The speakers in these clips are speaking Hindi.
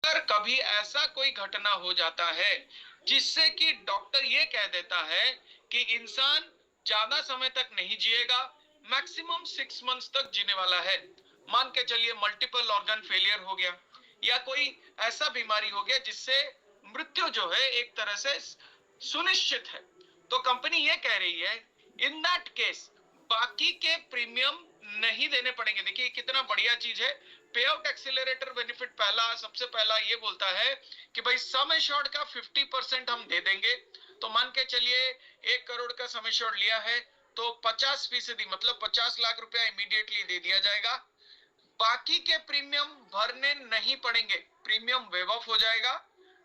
अगर कभी ऐसा कोई घटना हो जाता है जिससे कि डॉक्टर ये कह देता है कि इंसान ज्यादा समय तक नहीं जिएगा, मैक्सिमम 6 मंथ्स तक जीने वाला है, मान के चलिए मल्टीपल ऑर्गन फेलियर हो गया या कोई ऐसा बीमारी हो गया जिससे मृत्यु जो है एक तरह से सुनिश्चित है, तो कंपनी ये कह रही है इन दैट केस बाकी के प्रीमियम नहीं देने पड़ेंगे। देखिए कितना बढ़िया चीज है। पे आउट एक्सीलरेटर बेनिफिट पहला सबसे पहला ये बोलता है कि भाई सम एश्योर्ड का 50% हम दे देंगे। तो मान के चलिए 1 करोड़ का सम एश्योर्ड लिया है तो 50% मतलब 50 लाख रुपया इमीडिएटली दे दिया जाएगा। बाकी के प्रीमियम भरने नहीं पड़ेंगे, प्रीमियम वेव ऑफ हो जाएगा।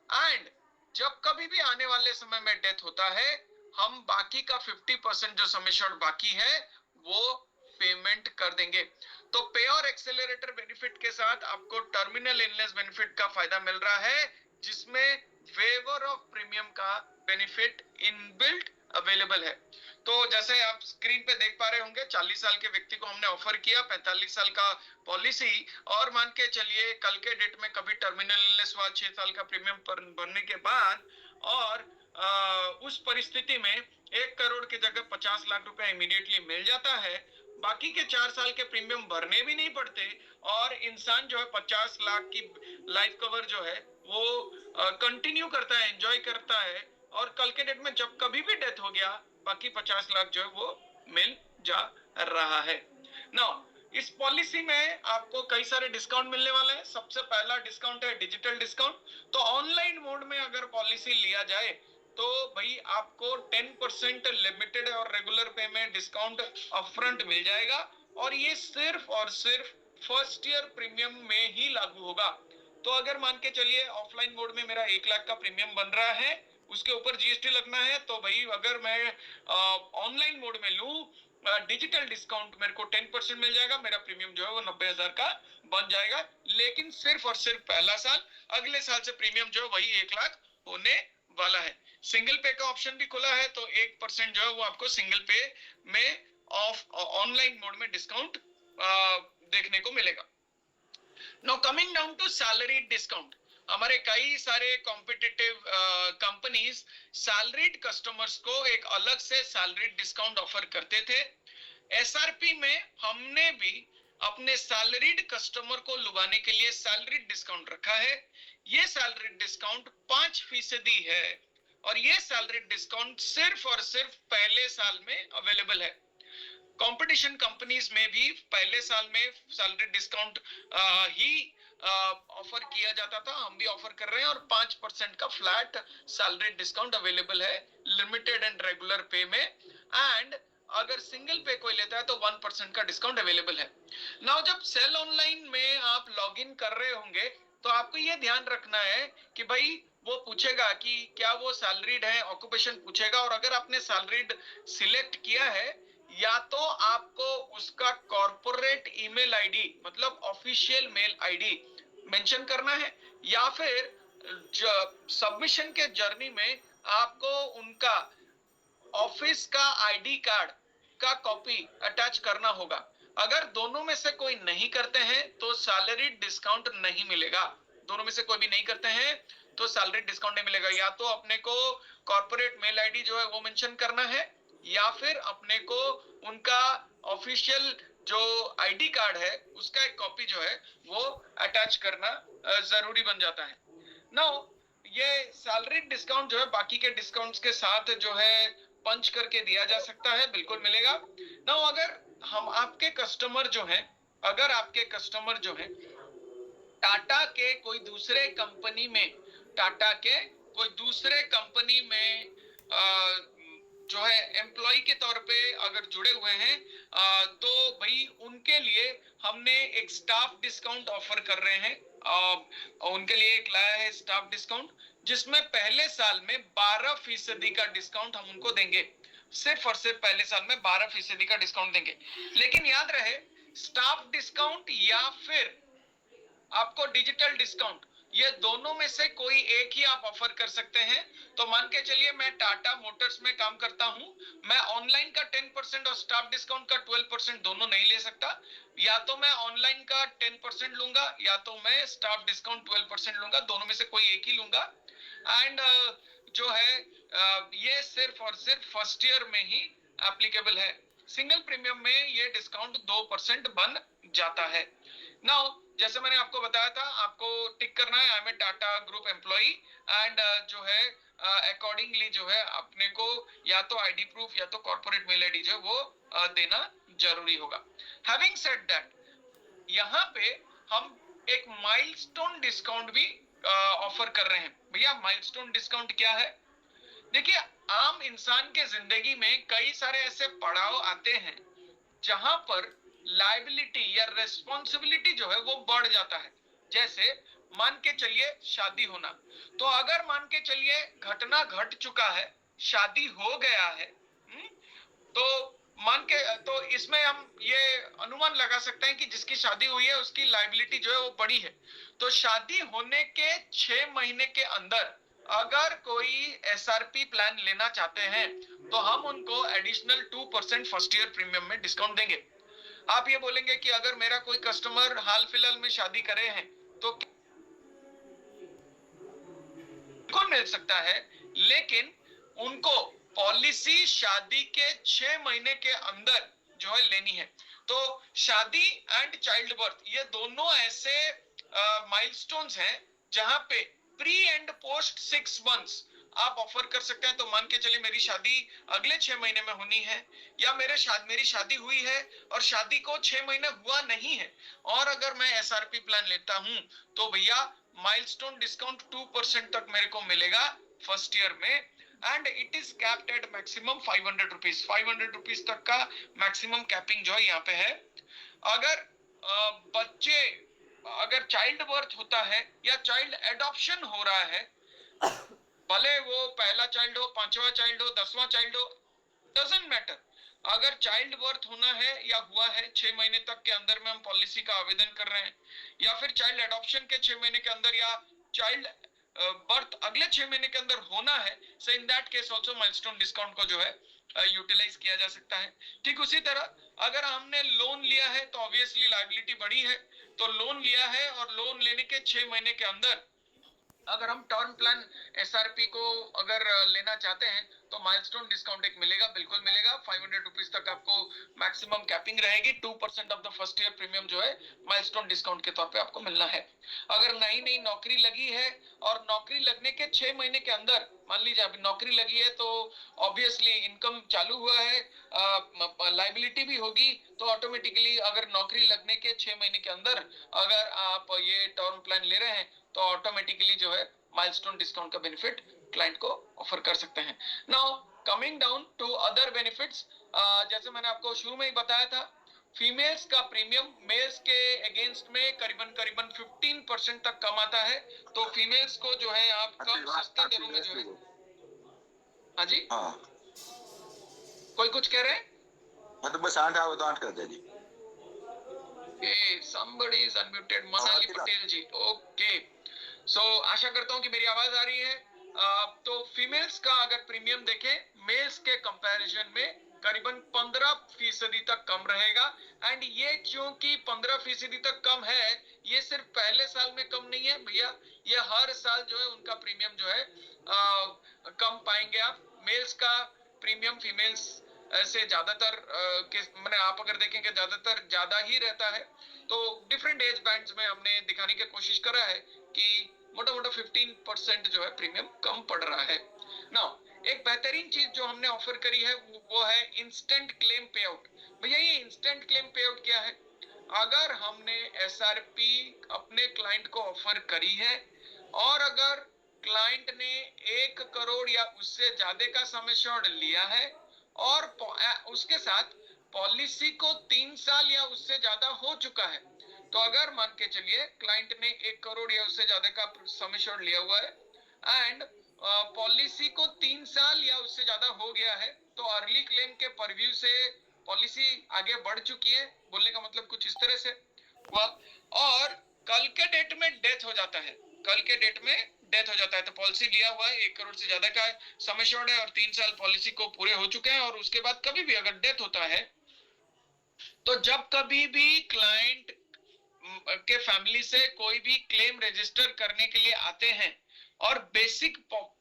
एंड जब कभी भी आने वाले समय में डेथ होता है हम बाकी का 50% जो सम एश्योर्ड बाकी है वो पेमेंट कर देंगे। तो पे और एक्सेलरेटर बेनिफिट के साथ आपको टर्मिनल इलनेस बेनिफिट का फायदा मिल रहा है जिसमें वेवर ऑफ प्रीमियम का बेनिफिट इनबिल्ट अवेलेबल है। तो जैसे आप स्क्रीन पे देख पा रहे होंगे 40 साल के व्यक्ति को हमने ऑफर किया 45 साल का पॉलिसी, और मान के चलिए कल के डेट में कभी टर्मिनल इलनेस हुआ 6 साल का प्रीमियम भरने के बाद, और उस परिस्थिति में 1 करोड़ की जगह 50 लाख रुपया इमीडिएटली मिल जाता है, बाकी के 4 साल के प्रीमियम भरने भी नहीं पड़ते और इंसान जो है 50 लाख की लाइफ कवर जो है वो कंटिन्यू करता है, एंजॉय करता है, और कल के डेट में जब कभी भी डेथ हो गया बाकी 50 लाख जो है वो मिल जा रहा है। नाउ इस पॉलिसी में आपको कई सारे डिस्काउंट मिलने वाले हैं। सबसे पहला डिस्काउंट है डिजिटल डिस्काउंट। तो ऑनलाइन मोड में अगर पॉलिसी लिया जाए तो भाई आपको 10% लिमिटेड और रेगुलर पे में डिस्काउंट अपफ्रंट मिल जाएगा, और ये सिर्फ और सिर्फ फर्स्ट ईयर प्रीमियम में ही लागू होगा। तो अगर मान के चलिए ऑफलाइन मोड में मेरा 1 लाख का प्रीमियम बन रहा है, उसके ऊपर जीएसटी लगना है, तो भाई अगर मैं ऑनलाइन मोड में लूं डिजिटल डिस्काउंट मेरे को 10% मिल जाएगा, मेरा प्रीमियम जो है वो 90,000 का बन जाएगा। लेकिन सिर्फ और सिर्फ पहला साल, अगले साल से प्रीमियम जो है वही 1 लाख होने वाला है। सिंगल पे का ऑप्शन भी खुला है तो 1% जो है वो आपको सिंगल पे में ऑफ ऑनलाइन मोड में डिस्काउंट देखने को मिलेगा। Now coming down to salary discount, हमारे कई सारे कॉम्पिटिटिव कंपनीज सैलरीड कस्टमर्स को एक अलग से सैलरी डिस्काउंट ऑफर करते थे। एसआरपी में हमने भी अपने सैलरीड कस्टमर को लुभाने के लिए सैलरी डिस्काउंट रखा है। ये सैलरी डिस्काउंट 5% है और ये सैलरी डिस्काउंट सिर्फ और सिर्फ पहले साल में अवेलेबल है। कंपटीशन कंपनीज में भी पहले साल में सैलरी डिस्काउंट ही ऑफर किया जाता था, हम भी ऑफर कर रहे हैं, और 5% का फ्लैट सैलरी डिस्काउंट अवेलेबल है लिमिटेड एंड रेगुलर पे में। एंड अगर सिंगल पे कोई लेता है तो 1% का डिस्काउंट अवेलेबल है। नाउ जब सेल ऑनलाइन में आप लॉग इन कर रहे होंगे तो आपको ये ध्यान रखना है कि भाई वो पूछेगा कि क्या वो सैलरीड है, ऑक्यूपेशन पूछेगा, और अगर आपने सैलरीड सिलेक्ट किया है या तो आपको उसका कॉर्पोरेट ईमेल आईडी मतलब ऑफिशियल मेल आईडी मेंशन करना है, या फिर सबमिशन के जर्नी में आपको उनका ऑफिस का आईडी कार्ड का कॉपी अटैच करना होगा। अगर दोनों में से कोई नहीं करते हैं तो सैलरी डिस्काउंट नहीं मिलेगा। दोनों में से कोई भी नहीं करते हैं तो सैलरी डिस्काउंट नहीं मिलेगा। या तो अपने को कॉर्पोरेट मेल आईडी जो है वो मेंशन करना है, या फिर अपने को उनका ऑफिशियल जो आईडी कार्ड है उसका एक कॉपी जो है वो अटैच करना जरूरी बन जाता है। नाउ ये सैलरी डिस्काउंट जो है बाकी के डिस्काउंट्स के साथ जो है पंच करके दिया जा सकता है, बिल्कुल मिलेगा। नाउ अगर हम आपके कस्टमर जो हैं, अगर आपके कस्टमर जो हैं टाटा के कोई दूसरे कंपनी में, टाटा के कोई दूसरे कंपनी में जो है एम्प्लॉय के तौर पे अगर जुड़े हुए हैं तो भाई उनके लिए हमने एक स्टाफ डिस्काउंट ऑफर कर रहे हैं। उनके लिए एक लाया है स्टाफ डिस्काउंट जिसमें पहले साल में 12% का डिस्काउंट हम उनको देंगे। सिर्फ और सिर्फ पहले साल में 12% का डिस्काउंट देंगे। लेकिन याद रहे स्टाफ डिस्काउंट या फिर आपको डिजिटल डिस्काउंट ये दोनों में से कोई एक ही आप ऑफर कर सकते हैं। तो मान के चलिए मैं टाटा मोटर्स में काम करता हूं, मैं ऑनलाइन का 10% और स्टाफ डिस्काउंट का 12% दोनों नहीं ले सकता। या तो मैं ऑनलाइन का 10% लूंगा या तो मैं स्टाफ डिस्काउंट 12% लूंगा, दोनों में से कोई एक ही लूंगा। एंड जो है ये सिर्फ और सिर्फ फर्स्ट ईयर में ही एप्लीकेबल है। सिंगल प्रीमियम में ये डिस्काउंट 2% बन जाता है। नाउ जैसे मैंने आपको बताया था, आपको टिक करना है I am a Tata group employee and जो है अकॉर्डिंगली जो है अपने को या तो आईडी प्रूफ या तो कॉर्पोरेट मेल आईडी जो है वो देना जरूरी होगा। हैविंग सेड दैट, यहाँ पे हम एक माइलस्टोन डिस्काउंट भी ऑफर कर रहे हैं। भैया माइलस्टोन डिस्काउंट क्या है? देखिए, आम इंसान के जिंदगी में कई सारे ऐसे पड़ाव आते हैं जहां पर लायबिलिटी या रेस्पॉन्सिबिलिटी जो है वो बढ़ जाता है। जैसे मान के चलिए शादी होना, तो अगर मान के चलिए घटना घट चुका है, शादी हो गया है, तो मान के तो इसमें हम ये अनुमान लगा सकते हैं कि जिसकी शादी हुई है उसकी लायबिलिटी जो है वो बड़ी है। तो शादी होने के 6 महीने के अंदर अगर कोई एसआरपी प्लान लेना चाहते हैं तो हम उनको एडिशनल 2% फर्स्ट ईयर प्रीमियम में डिस्काउंट देंगे। आप ये बोलेंगे कि अगर मेरा कोई कस्टमर हाल फिलहाल में शादी करे हैं तो कौन मिल सकता है, लेकिन उनको पॉलिसी शादी के 6 महीने के अंदर जो है लेनी है। तो शादी एंड चाइल्ड बर्थ ये दोनों ऐसे माइलस्टोन्स हैं जहां पे प्री एंड पोस्ट 6 मंथ्स आप ऑफर कर सकते हैं। तो मान के चलिए मेरी शादी अगले 6 महीने में होनी है, या मेरी शादी हुई है और शादी को 6 महीने हुआ नहीं है, और अगर मैं एसआरपी प्लान लेता हूं तो भैया माइलस्टोन डिस्काउंट 2% तक मेरे को मिलेगा फर्स्ट ईयर में। And it is capped at maximum 500 rupees. 500 rupees तक का मैक्सिमम कैपिंग जो है यहाँ पे है। अगर बच्चे अगर चाइल्ड बर्थ होता है या चाइल्ड एडॉप्शन हो रहा है, भले वो पहला चाइल्ड हो, 5वां चाइल्ड हो, 10वां चाइल्ड हो, डजंट मैटर, अगर चाइल्ड बर्थ होना है या हुआ है 6 महीने तक के अंदर में हम पॉलिसी का आवेदन कर रहे हैं, या फिर चाइल्ड एडॉप्शन के 6 महीने के अंदर, या चाइल्ड बर्थ अगले 6 महीने के अंदर होना है, so in that case also milestone discount को जो है यूटिलाइज किया जा सकता है। ठीक उसी तरह अगर हमने लोन लिया है तो ऑब्वियसली लायबिलिटी बड़ी है, तो लोन लिया है और लोन लेने के 6 महीने के अंदर अगर हम टर्म प्लान एसआरपी को अगर लेना चाहते हैं तो माइलस्टोन डिस्काउंट एक मिलेगा, बिल्कुल मिलेगा। 500 रुपीज तक आपको मैक्सिमम कैपिंग रहेगी। 2% of the first year premium जो है माइलस्टोन डिस्काउंट के तौर पे आपको मिलना है। अगर नई नई नौकरी लगी है और नौकरी लगने के 6 महीने के अंदर, मान लीजिए अभी नौकरी लगी है तो ऑब्वियसली इनकम चालू हुआ है, लाइबिलिटी भी होगी, तो ऑटोमेटिकली अगर नौकरी लगने के 6 महीने के अंदर अगर आप ये टर्म प्लान ले रहे हैं तो ऑटोमेटिकली जो है माइलस्टोन डिस्काउंट का बेनिफिट क्लाइंट को ऑफर कर सकते हैं। Now coming down to other benefits, जैसे मैंने आपको शुरू में ही बताया था, फीमेल्स का प्रीमियम मेल्स के अगेंस्ट में करीबन 15% तक कम आता है। तो फीमेल्स को जो है आप कम सस्ते दरों में जो है, हाँ जी, कोई कुछ कह रहे हैं? मतलब बस 8 आओ तो 8 कर दे जी। somebody is unmuted, Manali Patel ji, okay. So आशा करता हूं कि मेरी आवाज आ रही है। तो फीमेल्स का अगर प्रीमियम देखें मेल्स के कंपैरिजन में करीबन 15% तक कम रहेगा। एंड ये क्योंकि 15% तक कम है, ये सिर्फ पहले साल में कम नहीं है भैया, ये हर साल जो है उनका प्रीमियम जो है कम पाएंगे आप। मेल्स का प्रीमियम फीमेल्स से ज्यादातर मैंने आप अगर देखेंगे ज्यादातर ज्यादा ही रहता है। तो डिफरेंट एज बैंड्स में हमने दिखाने की कोशिश करा है कि मोटा मोटा 15% जो है प्रीमियम कम पड़ रहा है। नाउ एक बेहतरीन चीज जो हमने ऑफर करी है वो है इंस्टेंट क्लेम पे आउट। भैया ये इंस्टेंट क्लेम पे आउट क्या है? अगर हमने एसआरपी अपने क्लाइंट को ऑफर करी है और अगर क्लाइंट ने 1 करोड़ या उससे ज्यादा का सम एश्योर्ड लिया है और उसके साथ पॉलिसी को 3 साल या उससे ज्यादा हो चुका है, तो अगर मान के चलिए क्लाइंट ने 1 करोड़ या उससे ज्यादा का सम एश्योर्ड लिया हुआ है एंड पॉलिसी को 3 साल या उससे ज्यादा हो गया है, तो अर्ली क्लेम के परव्यू से पॉलिसी आगे बढ़ चुकी है, बोलने का मतलब कुछ इस तरह से हुआ, और कल के डेट में डेथ हो जाता है, कल के डेट में डेथ हो जाता है, तो पॉलिसी लिया हुआ है 1 करोड़ से ज्यादा का सम एश्योर्ड है और 3 साल पॉलिसी को पूरे हो चुके हैं, और उसके बाद कभी भी अगर डेथ होता है तो जब कभी भी क्लाइंट के फैमिली से कोई भी क्लेम रजिस्टर करने के लिए आते हैं और बेसिक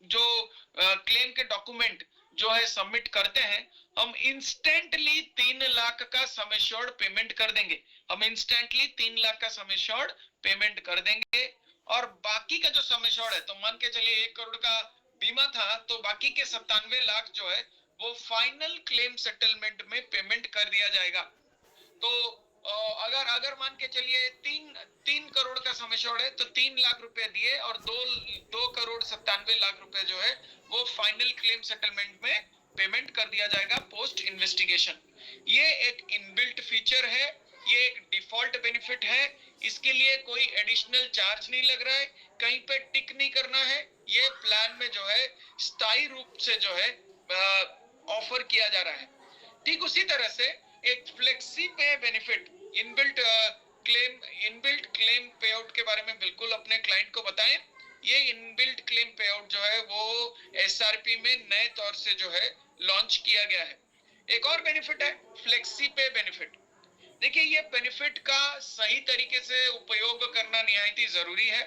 जो क्लेम के डॉक्यूमेंट जो है सबमिट करते हैं, हम इंस्टेंटली 3 लाख का सम एश्योर्ड पेमेंट कर देंगे। हम इंस्टेंटली 3 लाख का सम एश्योर्ड पेमेंट कर देंगे, और बाकी का जो सम एश्योर्ड है, तो मान के चलिए 1 करोड़ का बीमा था, तो बाकी के 97 लाख जो है वो फाइनल क्लेम सेटलमेंट में पेमेंट कर दिया जाएगा। तो अगर अगर मान के चलिए 3 करोड़ का सम एश्योर्ड है तो 3 लाख रुपए दिए और 2 करोड़ 97 लाख रुपए जो है वो फाइनल क्लेम सेटलमेंट में पेमेंट कर दिया जाएगा पोस्ट इन्वेस्टिगेशन। ये एक इनबिल्ट फीचर है, ये एक डिफॉल्ट बेनिफिट है, इसके लिए कोई एडिशनल चार्ज नहीं लग रहा है, कहीं पे टिक नहीं करना है, ये प्लान में जो है स्थायी रूप से जो है ऑफर किया जा रहा है। ठीक उसी तरह से एक फ्लेक्सी पे बेनिफिट इनबिल्ट क्लेम पे आउट के बारे में बिल्कुल अपने क्लाइंट को बताएं। ये इनबिल्ट क्लेम पे आउट जो है वो एसआरपी में नए तौर से जो है लॉन्च किया गया है। एक और बेनिफिट है फ्लेक्सी पे बेनिफिट। देखिए, ये बेनिफिट का सही तरीके से उपयोग करना निहायत ही जरूरी है।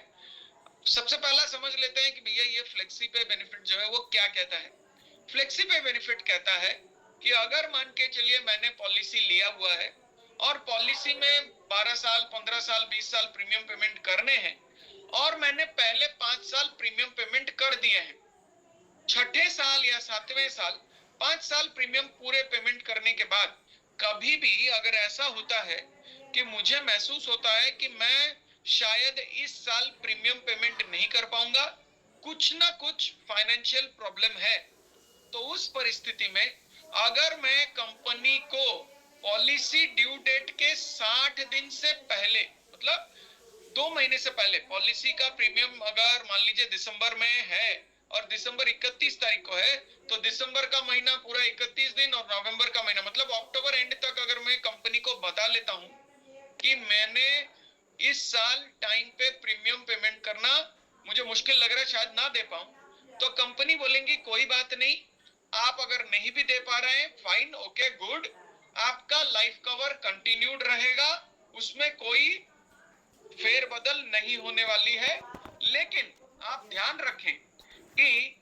सबसे पहला समझ लेते हैं कि भैया ये फ्लेक्सी पे बेनिफिट जो है वो क्या कहता है। फ्लेक्सी पे बेनिफिट कहता है कि अगर मान के चलिए मैंने पॉलिसी लिया हुआ है और पॉलिसी में 12 साल 15 साल 20 साल प्रीमियम पेमेंट करने हैं, और मैंने पहले 5 साल प्रीमियम पेमेंट कर दिए हैं, छठे साल या 7वें साल 5 साल प्रीमियम पूरे पेमेंट करने के बाद कभी भी अगर ऐसा होता है कि मुझे महसूस होता है कि मैं शायद इस साल प्रीमियम पेमेंट नहीं कर पाऊंगा, कुछ ना कुछ फाइनेंशियल प्रॉब्लम है, तो उस परिस्थिति में अगर मैं कंपनी को पॉलिसी ड्यू डेट के 60 दिन से पहले, मतलब 2 महीने से पहले, पॉलिसी का प्रीमियम अगर मान लीजिए दिसंबर में है और दिसंबर 31 तारीख को है, तो दिसंबर का महीना पूरा 31 दिन और नवंबर का महीना मतलब अक्टूबर एंड तक अगर मैं कंपनी को बता लेता हूं कि मैंने इस साल टाइम पे प्रीमियम पेमेंट करना मुझे मुश्किल लग रहा है, शायद ना दे पाऊं, तो कंपनी बोलेंगी कोई बात नहीं, आप अगर नहीं भी दे पा रहे हैं फाइन, ओके गुड, आपका लाइफ कवर कंटिन्यूड रहेगा, उसमें कोई फेरबदल नहीं होने वाली है। लेकिन आप ध्यान रखें कि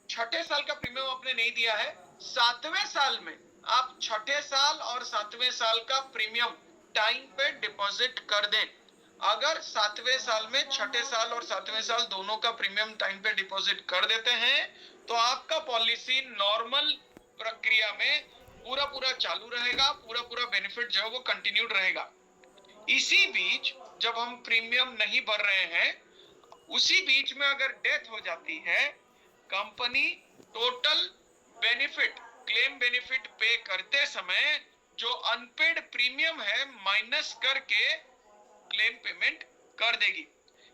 छठे साल का प्रीमियम आपने नहीं दिया है, 7वें साल में आप छठे साल और 7वें साल का प्रीमियम टाइम पे डिपॉजिट कर दें। अगर 7वें साल में छठे साल और 7वें साल दोनों का प्रीमियम टाइम पे डिपॉजिट कर देते हैं तो आपका पॉलिसी नॉर्मल प्रक्रिया में पूरा चालू रहेगा, पूरा बेनिफिट जो है वो कंटिन्यूड रहेगा। इसी बीच जब हम प्रीमियम नहीं भर रहे हैं, उसी बीच में अगर डेथ हो जाती है, company total benefit claim benefit पे करते समय जो अनपेड प्रीमियम है माइनस करके क्लेम पेमेंट कर देगी।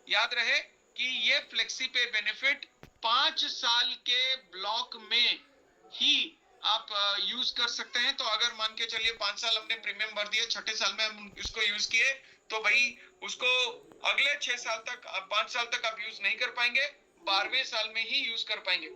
याद रहे कि ये फ्लेक्सी पे बेनिफिट 5 साल के ब्लॉक में ही आप यूज कर सकते हैं। तो अगर मान के चलिए 5 साल हमने प्रीमियम भर दिया, छठे साल में हम इसको यूज किए, तो भाई उसको अगले 6 साल तक 5 साल तक आप यूज नहीं कर पाएंगे, 12वें साल में ही यूज कर पाएंगे।